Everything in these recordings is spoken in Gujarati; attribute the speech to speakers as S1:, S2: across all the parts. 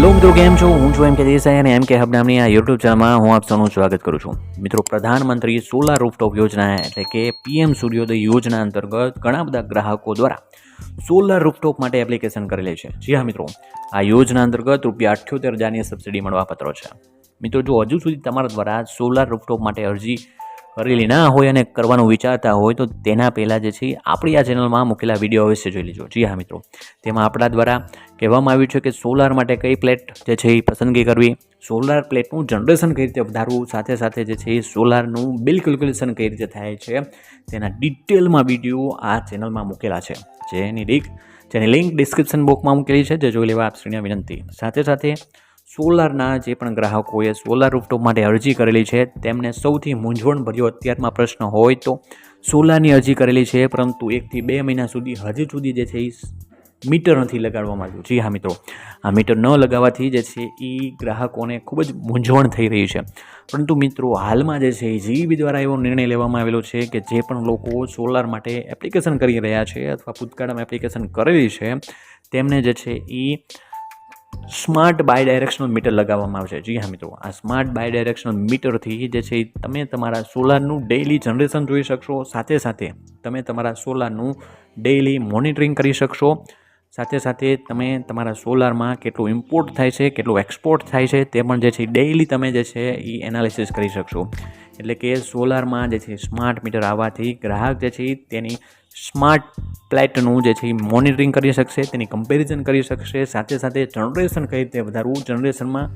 S1: હેલો મિત્રો, કેમ છો? હું છું એમ કે દેસાઈ અને એમ કે હબ નામની આ યુટ્યુબ ચેનલમાં હું આપ સૌનું સ્વાગત કરું છું. મિત્રો, પ્રધાનમંત્રી સોલાર રૂફટોપ યોજના એટલે કે પીએમ સૂર્યોદય યોજના અંતર્ગત ઘણા બધા ગ્રાહકો દ્વારા સોલાર રૂફટોપ માટે એપ્લિકેશન કરેલી છે. જી હા મિત્રો, આ યોજના અંતર્ગત ₹78,000ની સબસિડી મળવાપાત્ર છે. મિત્રો, જો હજુ સુધી તમારા દ્વારા સોલાર રૂફટોપ માટે અરજી કરેલી ના હોય અને કરવાનું વિચારતા હોય તો તેના પહેલાં જે છે આપણી આ ચેનલમાં મૂકેલા વિડીયો અવશ્ય જોઈ લેજો. જી હા મિત્રો, તેમાં આપણા દ્વારા કહેવામાં આવ્યું છે કે સોલાર માટે કઈ પ્લેટ જે છે એ પસંદગી કરવી, સોલાર પ્લેટનું જનરેશન કઈ રીતે વધારવું, સાથે સાથે જે છે એ સોલારનું બિલ કેલ્ક્યુલેશન કઈ રીતે થાય છે તેના ડિટેલમાં વિડીયો આ ચેનલમાં મૂકેલા છે, જેની લિંક ડિસ્ક્રિપ્શન બોક્સમાં મૂકેલી છે, જે જોઈ લેવા આપ શ્રીને વિનંતી. સાથે સાથે સોલારના જે પણ ગ્રાહકોએ સોલાર રૂફટોપ માટે અરજી કરેલી છે તેમને સૌથી મૂંઝવણભર્યો અત્યારમાં પ્રશ્ન હોય તો સોલારની અરજી કરેલી છે, પરંતુ 1 થી 2 મહિના સુધી હજી સુધી જે છે એ મીટર નથી લગાડવામાં આવ્યું. જી હા મિત્રો, આ મીટર ન લગાવવાથી જે છે એ ગ્રાહકોને ખૂબ જ મૂંઝવણ થઈ રહી છે. પરંતુ મિત્રો, હાલમાં જે છે એ જીઈબી દ્વારા એવો નિર્ણય લેવામાં આવેલો છે કે જે પણ લોકો સોલાર માટે એપ્લિકેશન કરી રહ્યા છે અથવા ભૂતકાળમાં એપ્લિકેશન કરેલી છે તેમને જે છે એ સ્માર્ટ બાય ડાયરેક્શનલ મીટર લગાવવામાં આવશે. જી હા મિત્રો, આ સ્માર્ટ બાય ડાયરેક્શનલ મીટરથી જે છે તમે તમારા સોલારનું ડેઇલી જનરેશન જોઈ શકશો, સાથે સાથે તમે તમારા સોલારનું ડેઇલી મોનિટરિંગ કરી શકશો, સાથે સાથે તમે તમારા સોલારમાં કેટલું ઇમ્પોર્ટ થાય છે, કેટલું એક્સપોર્ટ થાય છે તે પણ જે છે ડેઇલી તમે જે છે એ એનાલિસિસ કરી શકશો. એટલે કે સોલારમાં જે છે સ્માર્ટ મીટર આવવાથી ગ્રાહક જે છે તેની સ્માર્ટ પ્લેટનું જે છે એ મોનિટરિંગ કરી શકશે, તેની કમ્પેરિઝન કરી શકશે, સાથે સાથે જનરેશન કઈ રીતે વધારવું, જનરેશનમાં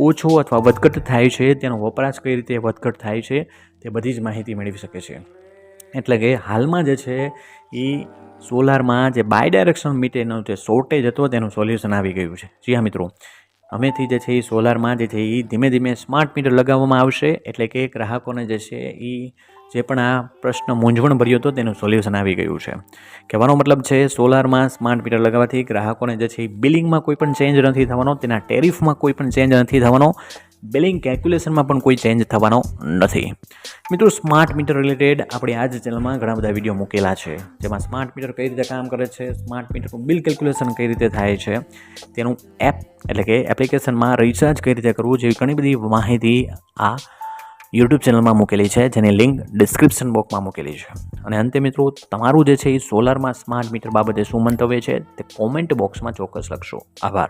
S1: ઓછો અથવા વધઘટ થાય છે, તેનો વપરાશ કઈ રીતે વધઘટ થાય છે તે બધી જ માહિતી મેળવી શકે છે. એટલે કે હાલમાં જે છે એ સોલારમાં જે બાય ડાયરેક્શનલ મીટરનો જે શોર્ટેજ હતો તેનું સોલ્યુશન આવી ગયું છે. જી હા મિત્રો, હવેથી જે છે એ સોલારમાં જે છે એ ધીમે ધીમે સ્માર્ટ મીટર લગાવવામાં આવશે, એટલે કે ગ્રાહકોને જે છે એ જે પણ આ પ્રશ્ન મૂંઝવણભર્યો હતો તેનું સોલ્યુશન આવી ગયું છે. કહેવાનો મતલબ છે સોલારમાં સ્માર્ટ મીટર લગાવવાથી ગ્રાહકોને જે છે એ બિલિંગમાં કોઈ પણ ચેન્જ નથી થવાનો, તેના ટેરિફમાં કોઈ પણ ચેન્જ નથી થવાનો, બિલિંગ કેલ્ક્યુલેશનમાં પણ કોઈ ચેન્જ થવાનો નથી. મિત્રો, સ્માર્ટ મીટર રિલેટેડ આપણે આ જ ચેનલમાં ઘણા બધા વિડીયો મૂકેલા છે, જેમાં સ્માર્ટ મીટર કઈ રીતે કામ કરે છે, સ્માર્ટ મીટરનું બિલ કેલ્ક્યુલેશન કઈ રીતે થાય છે, તેનું એપ એટલે કે એપ્લિકેશનમાં રિચાર્જ કઈ રીતે કરવું, જેવી ઘણી બધી માહિતી આ યુટ્યુબ ચેનલમાં મૂકેલી છે, જેની લિંક ડિસ્ક્રિપ્શન બોક્સમાં મૂકેલી છે. અને અંતે મિત્રો, તમારું જે છે એ સોલારમાં સ્માર્ટ મીટર બાબતે શું મંતવ્ય છે તે કોમેન્ટ બોક્સમાં ચોક્કસ લખશો. આભાર.